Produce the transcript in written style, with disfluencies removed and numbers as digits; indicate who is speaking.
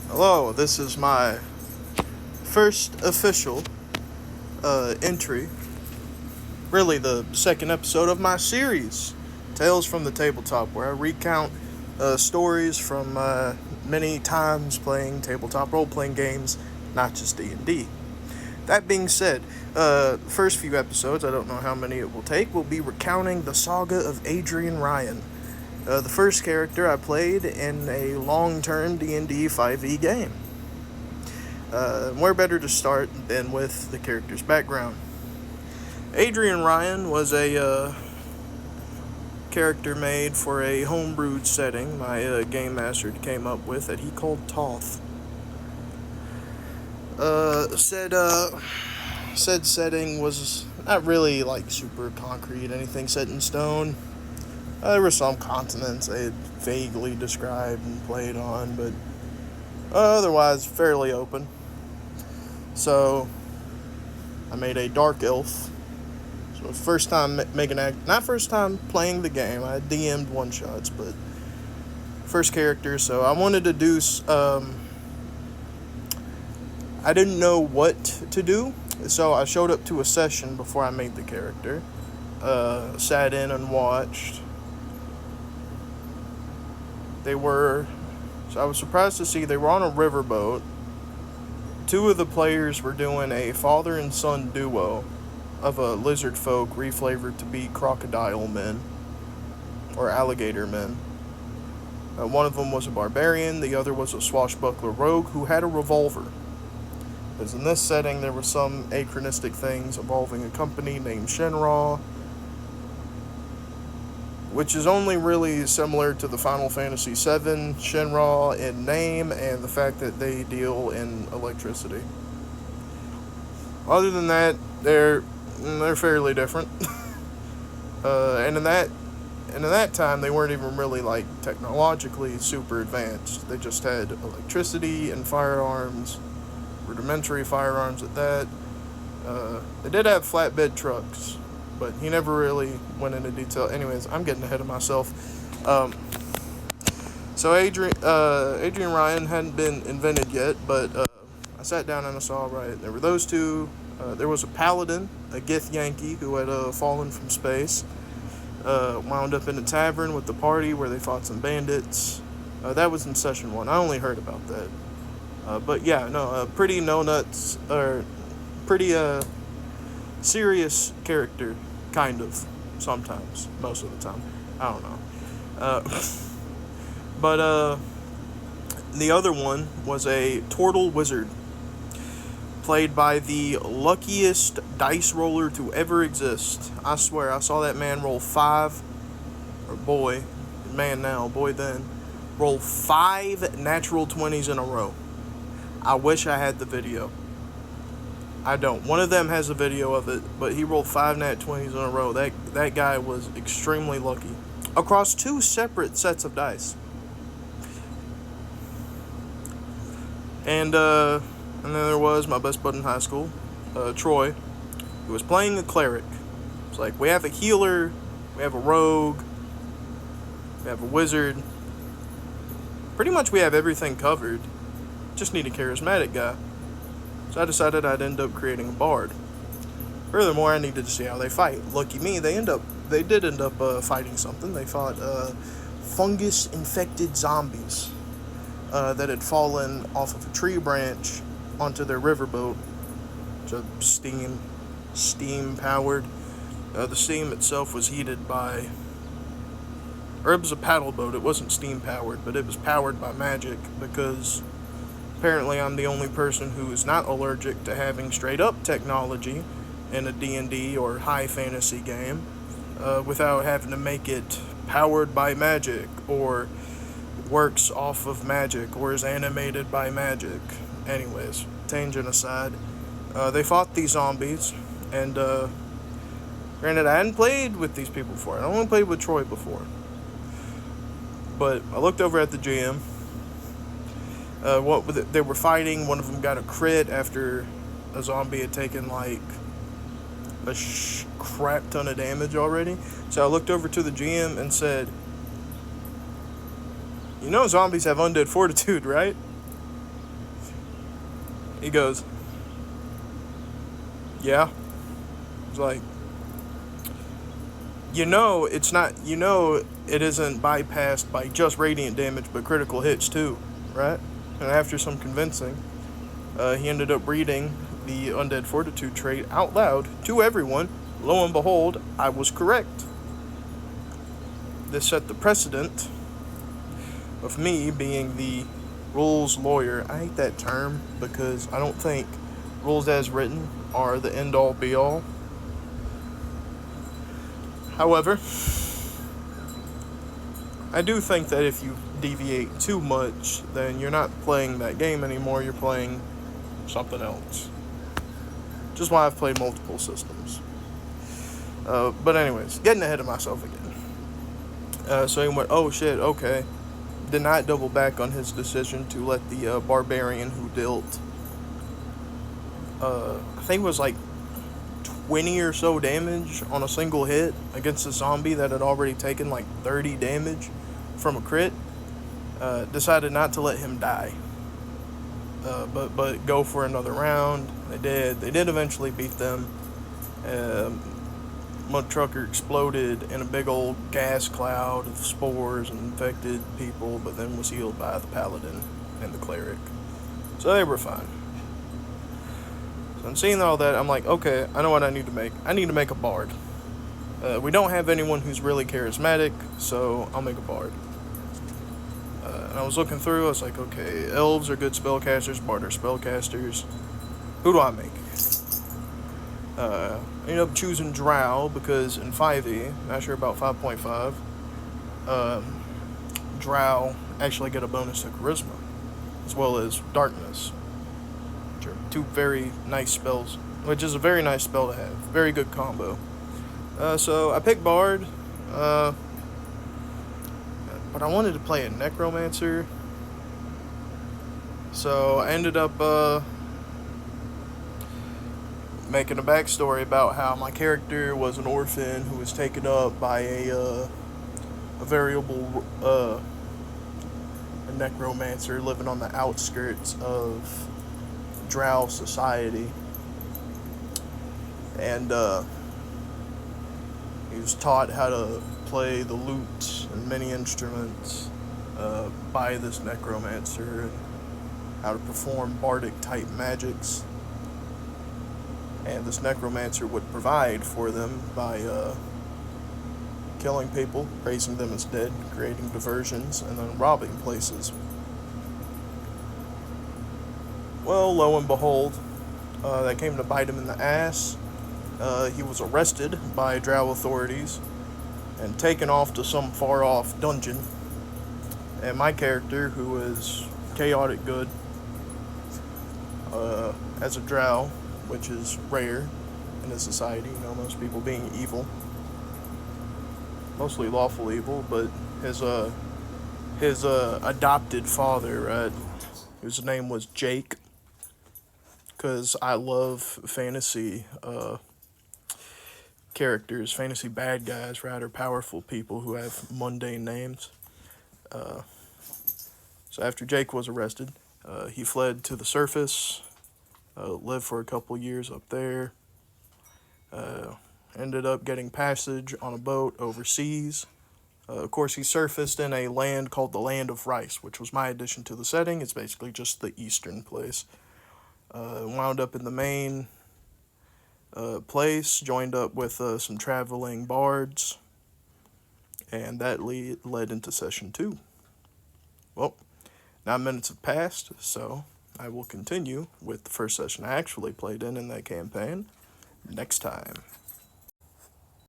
Speaker 1: Hello, this is my first official entry, really the second episode of my series, Tales from the Tabletop, where I recount stories from many times playing tabletop role-playing games, not just D&D. That being said, the first few episodes, I don't know how many it will take, will be recounting the saga of Adrian Ryan, the first character I played in a long-term D&D 5e game. Where better to start than with the character's background? Adrian Ryan was a character made for a homebrewed setting my game master came up with that he called Toth. Said setting was not really like super concrete, anything set in stone. There were some continents they had vaguely described and played on, but otherwise fairly open. So I made a dark elf. So first time not first time playing the game. I DM'd one shots, but first character. So I wanted to do. I didn't know what to do, so I showed up to a session before I made the character. Sat in and watched. So I was surprised to see they were on a riverboat. Two of the players were doing a father and son duo of a lizard folk reflavored to be crocodile men or alligator men. One of them was a barbarian, the other was a swashbuckler rogue who had a revolver. Because in this setting there were some anachronistic things involving a company named Shinra, which is only really similar to the Final Fantasy VII Shinra in name and the fact that they deal in electricity. Other than that, they're fairly different. And in that time, they weren't even really like technologically super advanced. They just had electricity and firearms, rudimentary firearms at that. They did have flatbed trucks, but he never really went into detail. Anyways, I'm getting ahead of myself. So Adrian Ryan hadn't been invented yet, but I sat down and I saw, right, there were those two. There was a paladin, a Gith Yankee, who had fallen from space. Wound up in a tavern with the party where they fought some bandits. That was in session 1. I only heard about that. But yeah, no, pretty no-nuts, or pretty serious character, kind of, sometimes, most of the time. I don't know. But the other one was a turtle wizard, played by the luckiest dice roller to ever exist. I swear, I saw that man roll 5, or boy, man now, boy then, roll 5 natural 20s in a row. I wish I had the video. I don't. One of them has a video of it, but he rolled 5 nat 20s in a row. That guy was extremely lucky. Across 2 separate sets of dice. And then there was my best bud in high school, Troy, who was playing a cleric. It's like, we have a healer, we have a rogue, we have a wizard. Pretty much we have everything covered. Just need a charismatic guy. So I decided I'd end up creating a bard. Furthermore, I needed to see how they fight. Lucky me, they did end up fighting something. They fought fungus-infected zombies that had fallen off of a tree branch onto their riverboat. Which is steam-powered. The steam itself was heated by... Or it was a paddle boat. It wasn't steam-powered, but it was powered by magic because... Apparently, I'm the only person who is not allergic to having straight-up technology in a D&D or high fantasy game without having to make it powered by magic or works off of magic or is animated by magic. Anyways, tangent aside, they fought these zombies, and granted, I hadn't played with these people before. I only played with Troy before. But I looked over at the GM. They were fighting. One of them got a crit after a zombie had taken like a crap ton of damage already. So I looked over to the GM and said, "You know zombies have undead fortitude, right?" He goes, yeah. He's like, it's not, it isn't bypassed by just radiant damage, but critical hits too, right? And after some convincing, he ended up reading the Undead Fortitude trait out loud to everyone. Lo and behold, I was correct. This set the precedent of me being the rules lawyer. I hate that term because I don't think rules as written are the end all be all. However, I do think that if you deviate too much, then you're not playing that game anymore, you're playing something else. Just why I've played multiple systems. But anyways, getting ahead of myself again. So he went, oh shit, okay. Did not double back on his decision to let the barbarian who dealt, I think it was like 20 or so damage on a single hit against a zombie that had already taken like 30 damage from a crit, decided not to let him die. But go for another round. They did. They did eventually beat them. Mud Trucker exploded in a big old gas cloud of spores and infected people, but then was healed by the paladin and the cleric. So they were fine. So I'm seeing all that. I'm like, okay, I know what I need to make. I need to make a bard. We don't have anyone who's really charismatic, so I'll make a bard. And I was looking through. I was like, okay, elves are good spellcasters, bard are spellcasters. Who do I make? I ended up choosing Drow because in 5e, not sure about 5.5, Drow actually get a bonus to Charisma, as well as Darkness, which are two very nice spells, which is a very nice spell to have. Very good combo. So I picked Bard, but I wanted to play a Necromancer, so I ended up making a backstory about how my character was an orphan who was taken up by a variable a necromancer living on the outskirts of Drow society, and he was taught how to play the lute and many instruments by this necromancer, and how to perform bardic type magics. And this necromancer would provide for them by killing people, raising them as dead, creating diversions, and then robbing places. Well, lo and behold, that came to bite him in the ass. He was arrested by Drow authorities and taken off to some far-off dungeon. And my character, who is chaotic good as a Drow, which is rare in this society, most people being evil. Mostly lawful evil, but his adopted father, right, whose name was Jake, because I love fantasy characters, fantasy bad guys, rather powerful people who have mundane names. So after Jake was arrested, he fled to the surface, lived for a couple years up there, ended up getting passage on a boat overseas. Of course, he surfaced in a land called the Land of Rice, which was my addition to the setting. It's basically just the eastern place. Wound up in the main place, joined up with some traveling bards, and that led into session 2. Well, 9 minutes have passed, so I will continue with the first session I actually played in that campaign next time.